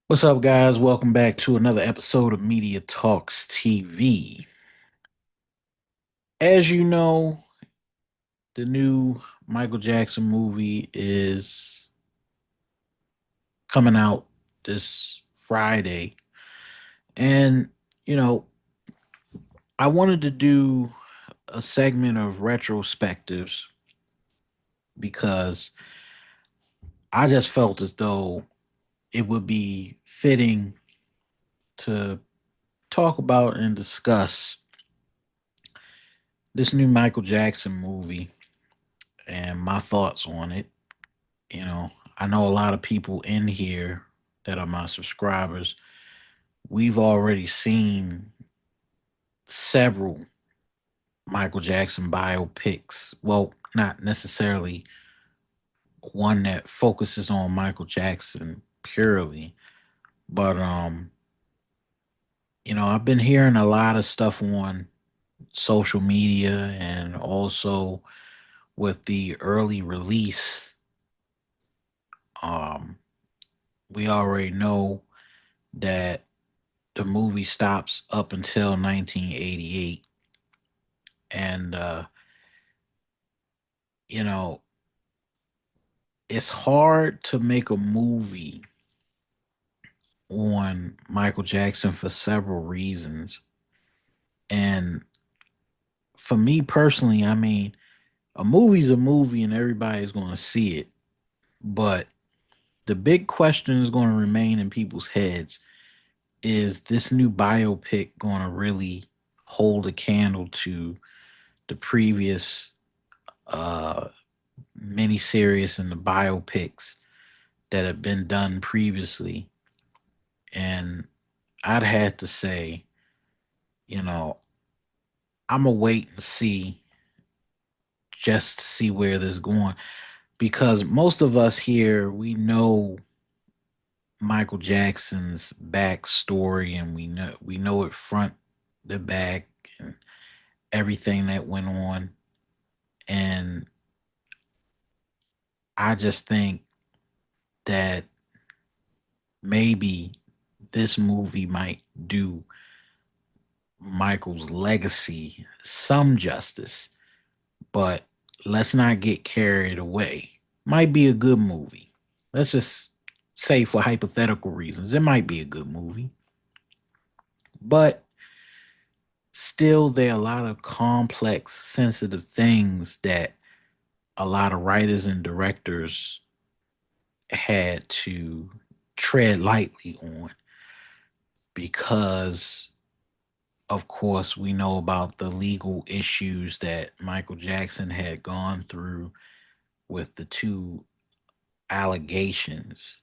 What's up, guys? Welcome back to another episode of Media Talks TV. As you know, the new Michael Jackson movie is coming out this Friday. And, you know, I wanted to do a segment of retrospectives because I just felt as though it would be fitting to talk about and discuss this new Michael Jackson movie and my thoughts on it. You know, I know a lot of people in here that are my subscribers. We've already seen several Michael Jackson biopics. Well, not necessarily one that focuses on Michael Jackson purely, but I've been hearing a lot of stuff on social media and also with the early release. Um, we already know that the movie stops up until 1988, and you know it's hard to make a movie on Michael Jackson for several reasons. And for me personally, I mean, a movie's a movie and everybody's going to see it, but the big question is going to remain in people's heads: is this new biopic going to really hold a candle to the previous uh miniseries and the biopics that have been done previously? And I'd have to say, you know, I'm gonna wait and see, just to see where this is going, because most of us here, we know Michael Jackson's backstory, and we know it front to back, and everything that went on. And I just think that maybe this movie might do Michael's legacy some justice, but let's not get carried away. Might be a good movie. Let's just say, for hypothetical reasons, it might be a good movie, but still, there are a lot of complex, sensitive things that a lot of writers and directors had to tread lightly on because, of course, we know about the legal issues that Michael Jackson had gone through with the two allegations.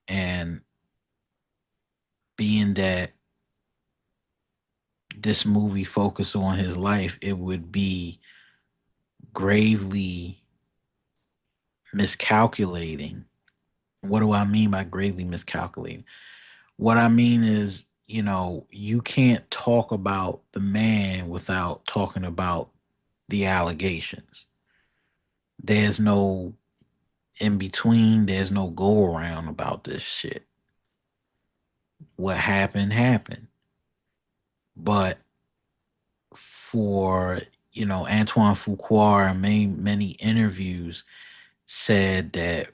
And being that this movie focused on his life, it would be gravely miscalculating. What do I mean by gravely miscalculating? What I mean is, you can't talk about the man without talking about the allegations. There's no in between, there's no go around about this shit. What happened, happened. But for, Antoine Fuqua in many interviews said that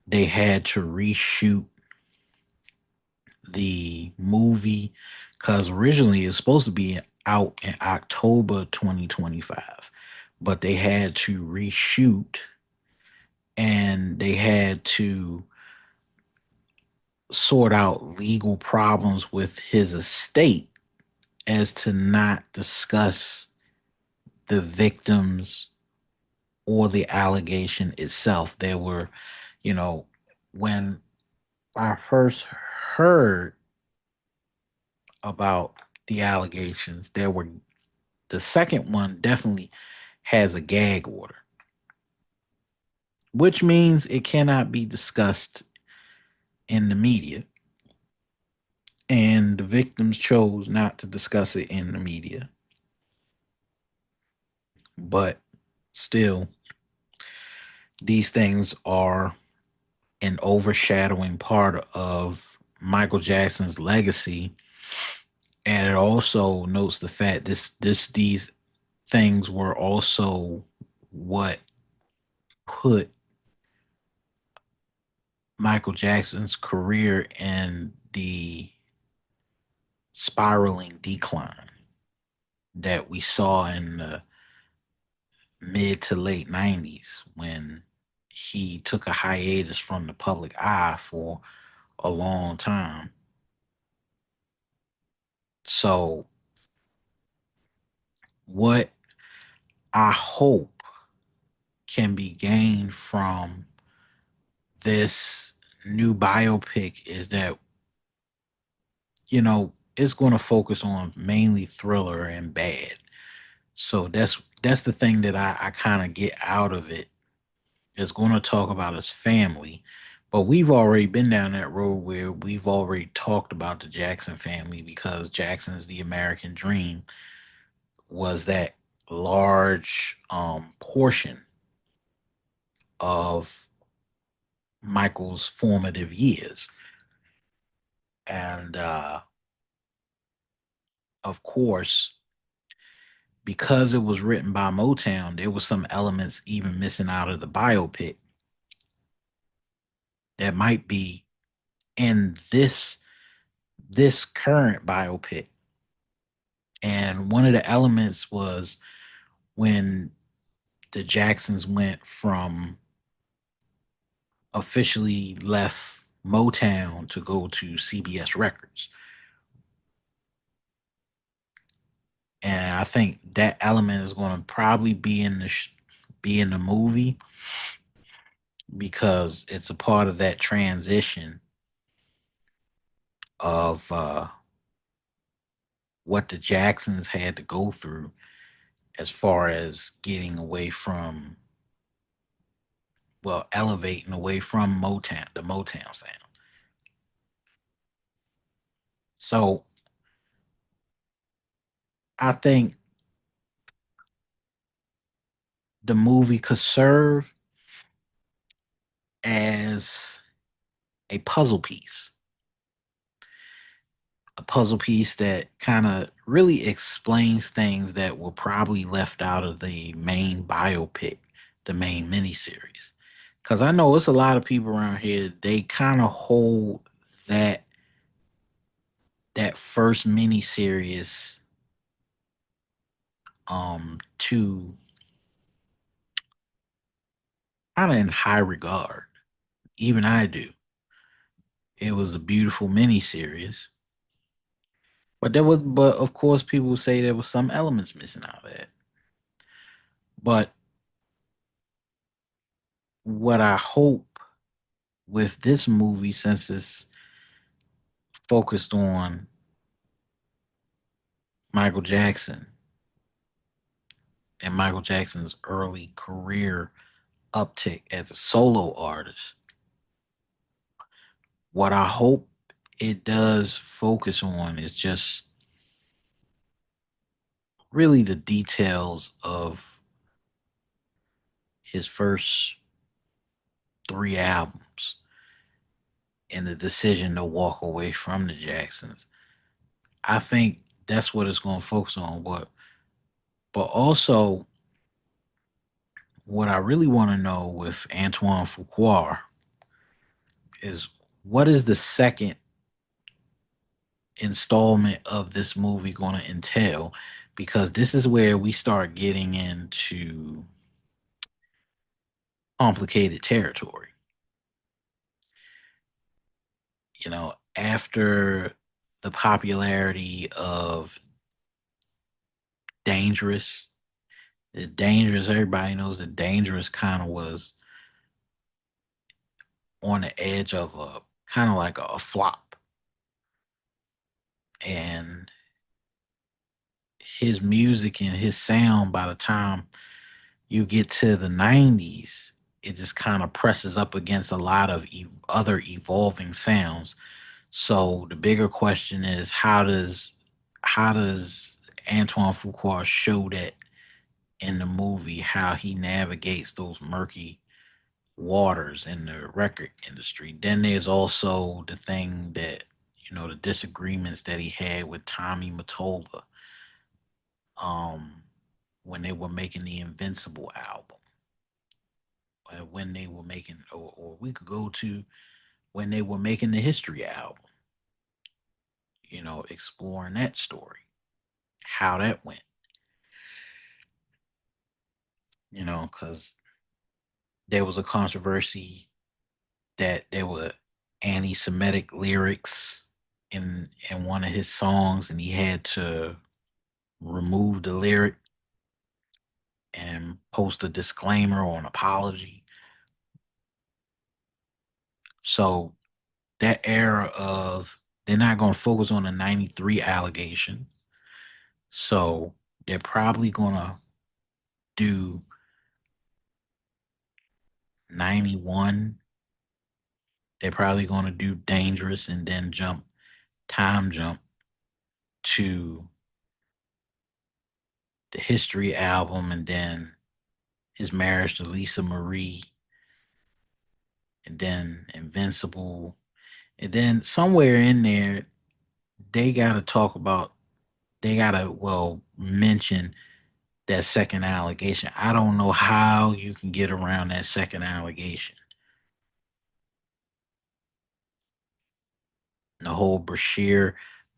they had to reshoot the movie because originally it's supposed to be out in October 2025, but they had to reshoot, and they had to sort out legal problems with his estate as to not discuss the victims or the allegation itself. There were, you know, when I first heard about the allegations, there were the second one definitely has a gag order, which means it cannot be discussed in the media. And the victims chose not to discuss it in the media. But still, these things are an overshadowing part of Michael Jackson's legacy, and it also notes the fact these things were also what put Michael Jackson's career in the spiraling decline that we saw in the mid to late 90s when he took a hiatus from the public eye for a long time. So, what I hope can be gained from this new biopic is that, it's going to focus on mainly thriller and bad. So that's the thing that I kind of get out of it. It's going to talk about his family, but we've already been down that road where we've already talked about the Jackson family because Jackson's the American dream was that large portion of Michael's formative years. And of course, because it was written by Motown, there was some elements even missing out of the biopic that might be in this current biopic. And one of the elements was when the Jacksons went from officially left Motown to go to CBS Records. And I think that element is going to probably be in the movie because it's a part of that transition of what the Jacksons had to go through as far as getting away from, well, elevating away from Motown, the Motown sound. So I think the movie could serve as a puzzle piece, a puzzle piece that kind of really explains things that were probably left out of the main biopic, the main miniseries. Because I know it's a lot of people around here, they kind of hold that that first miniseries to kind of in high regard. Even I do. It was a beautiful miniseries. But of course, people say there was some elements missing out of it. But what I hope with this movie, since it's focused on Michael Jackson and Michael Jackson's early career uptick as a solo artist, what I hope it does focus on is just really the details of his first three albums and the decision to walk away from the Jacksons. I think that's what it's going to focus on. But also, what I really want to know with Antoine Fuqua is what is the second installment of this movie going to entail? Because this is where we start getting into complicated territory. After the popularity of Dangerous, everybody knows that Dangerous kind of was on the edge of a kind of like a flop. And his music and his sound, by the time you get to the 90s, it just kind of presses up against a lot of other evolving sounds. So the bigger question is how does Antoine Fuqua show that in the movie, how he navigates those murky waters in the record industry. Then there's also the thing that, the disagreements that he had with Tommy Mottola, um, when they were making the Invincible album, when they were making, or we could go to when they were making the History album, exploring that story, how that went, because there was a controversy that there were anti-Semitic lyrics in one of his songs, and he had to remove the lyric and post a disclaimer or an apology. So that era of they're not going to focus on the 93 allegation. So they're probably going to do 91. They're probably going to do Dangerous and then time jump to the History album and then his marriage to Lisa Marie and then Invincible. And then somewhere in there, they got to talk about, they got to, well, mention that second allegation. I don't know how you can get around that second allegation. The whole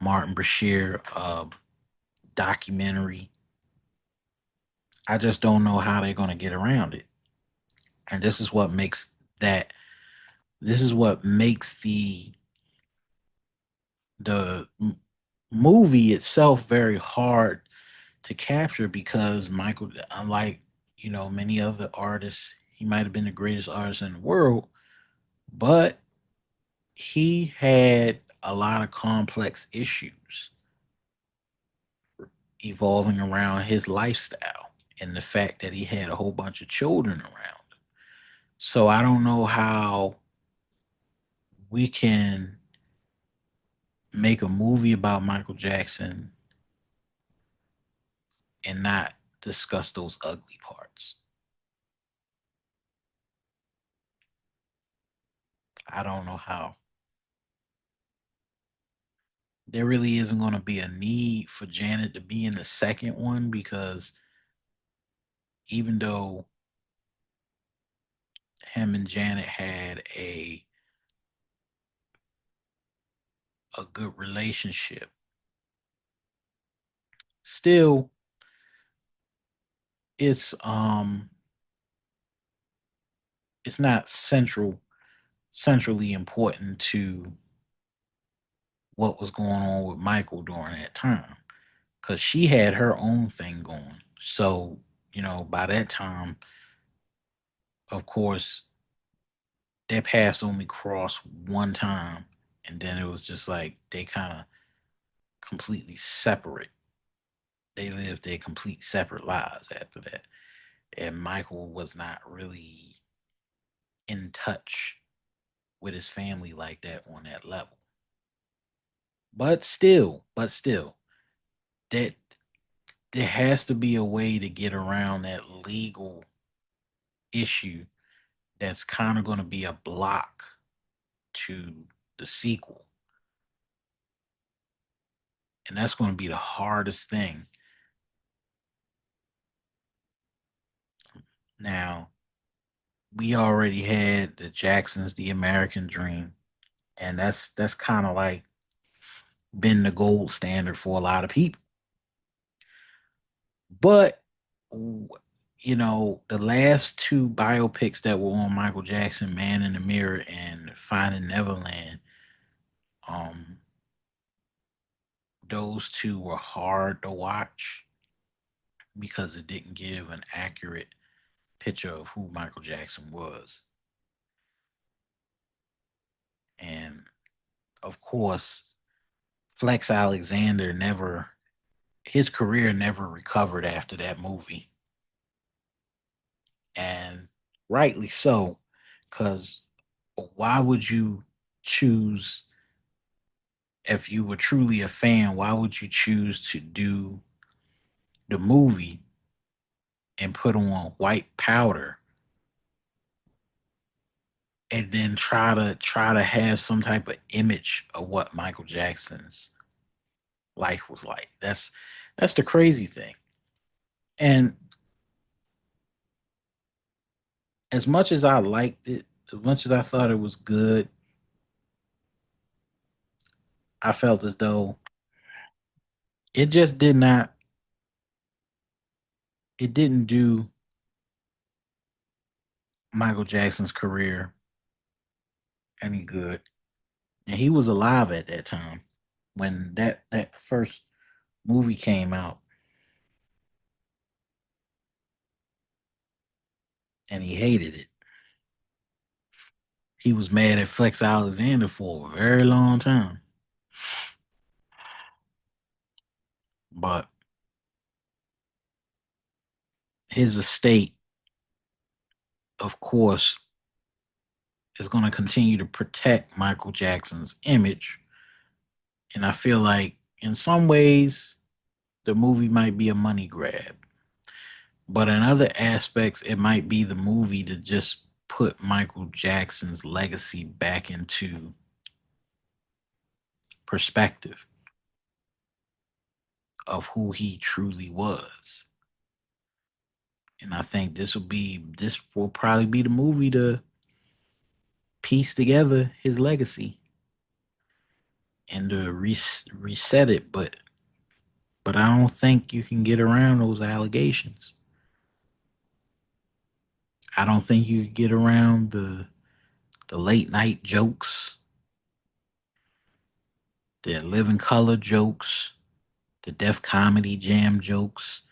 Martin Brashear documentary. I just don't know how they're going to get around it. And that, this is what makes the movie itself very hard to capture because Michael, unlike many other artists, he might have been the greatest artist in the world, but he had a lot of complex issues evolving around his lifestyle and the fact that he had a whole bunch of children around. So I don't know how we can make a movie about Michael Jackson and not discuss those ugly parts. I don't know how. There really isn't going to be a need for Janet to be in the second one because even though him and Janet had a good relationship, still it's um it's not centrally important to what was going on with Michael during that time because she had her own thing going. So, by that time, of course, their paths only crossed one time. And then it was just like they kind of completely separate. They lived their complete separate lives after that. And Michael was not really in touch with his family like that on that level. But still, that there has to be a way to get around that legal issue that's kind of going to be a block to the sequel. And that's going to be the hardest thing. Now, we already had the Jacksons, the American Dream, and that's kind of like been the gold standard for a lot of people. But the last two biopics that were on Michael Jackson, Man in the Mirror and Finding Neverland, um, those two were hard to watch because it didn't give an accurate picture of who Michael Jackson was. And of course, Flex Alexander never, his career never recovered after that movie. And rightly so, because why would you choose, if you were truly a fan, why would you choose to do the movie and put on white powder and then try to have some type of image of what Michael Jackson's life was like. That's the crazy thing. And as much as I liked it, as much as I thought it was good, I felt as though it just did not it didn't do Michael Jackson's career any good. And he was alive at that time when that first movie came out, and he hated it. He was mad at Flex Alexander for a very long time. But his estate, of course, is going to continue to protect Michael Jackson's image. And I feel like in some ways, the movie might be a money grab. But in other aspects, it might be the movie to just put Michael Jackson's legacy back into perspective of who he truly was. And I think this will probably be the movie to piece together his legacy and to reset it. But I don't think you can get around those allegations. I don't think you can get around the late night jokes, the living color jokes, the Def Comedy Jam jokes,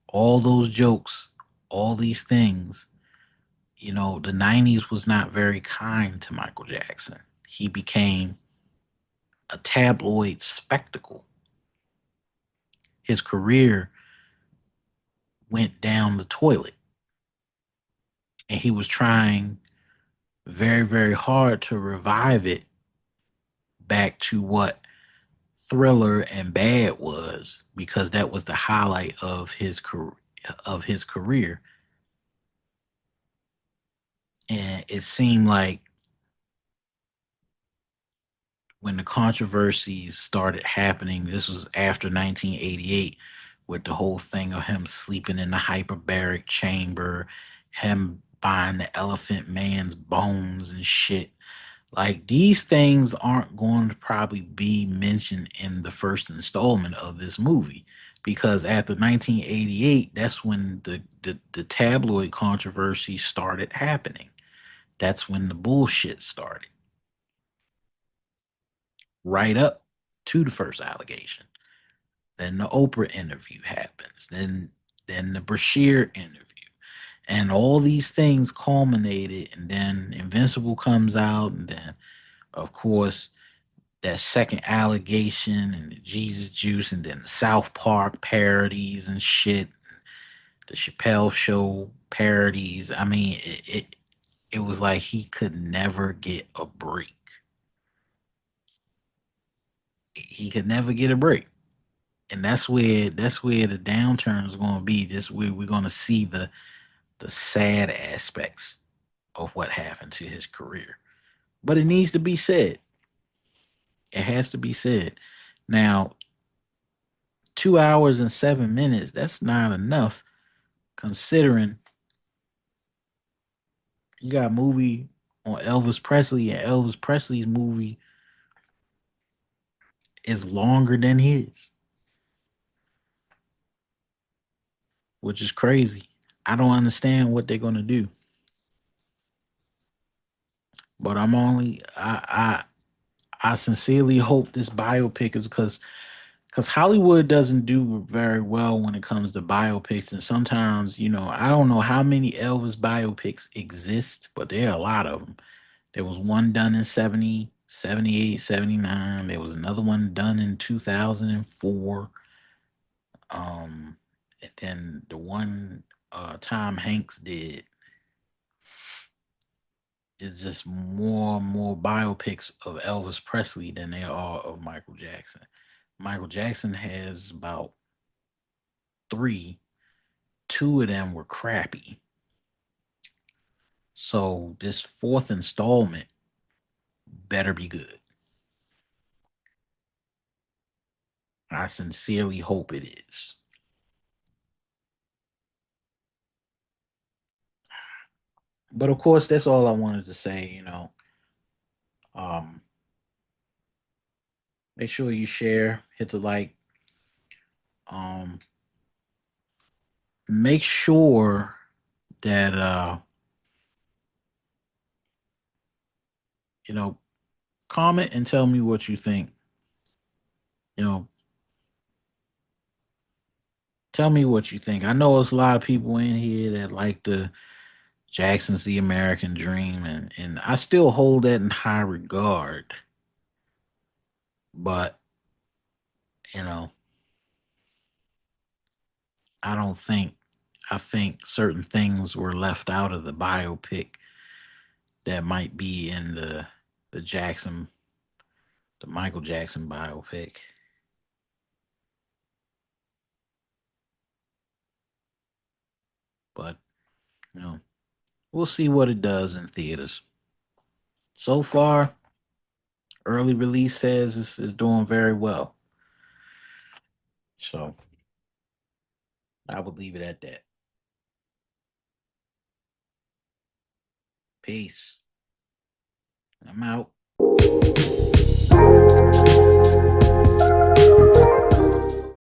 all those jokes, all these things. You know, the 90s was not very kind to Michael Jackson. He became a tabloid spectacle. His career went down the toilet, and he was trying very, very hard to revive it back to what Thriller and Bad was, because that was the highlight of his career. And it seemed like when the controversies started happening, this was after 1988, with the whole thing of him sleeping in the hyperbaric chamber, him buying the Elephant Man's bones and shit. Like, these things aren't going to probably be mentioned in the first installment of this movie, because after 1988, that's when the tabloid controversy started happening. That's when the bullshit started, right up to the first allegation. Then the Oprah interview happens. Then the Brashear interview. And all these things culminated, and then Invincible comes out, and then of course that second allegation and the Jesus Juice, and then the South Park parodies and shit, the Chappelle Show parodies. I mean, it was like he could never get a break. He could never get a break. And that's where the downturn is going to be. This where we're going to see the sad aspects of what happened to his career. But it needs to be said. It has to be said. Now, 2 hours and 7 minutes, that's not enough, considering you got a movie on Elvis Presley, and Elvis Presley's movie is longer than his, which is crazy. I don't understand what they're gonna do. But I sincerely hope this biopic is, because Hollywood doesn't do very well when it comes to biopics. And sometimes, I don't know how many Elvis biopics exist, but there are a lot of them. There was one done in 70, 78, 79. There was another one done in 2004. Um, and then the one Tom Hanks did is just more and more biopics of Elvis Presley than there are of Michael Jackson. Michael Jackson has about three. Two of them were crappy. So this fourth installment better be good. I sincerely hope it is. But of course, that's all I wanted to say. Um, make sure you share, hit the like. Um, make sure that you know, comment and tell me what you think. You know, tell me what you think. I know there's a lot of people in here that like the Jackson's the American Dream, and I still hold that in high regard. But you know, I don't think I think certain things were left out of the biopic that might be in the Jackson, the Michael Jackson biopic. But you know, we'll see what it does in theaters. So far, early release says is doing very well. So I would leave it at that. Peace. I'm out.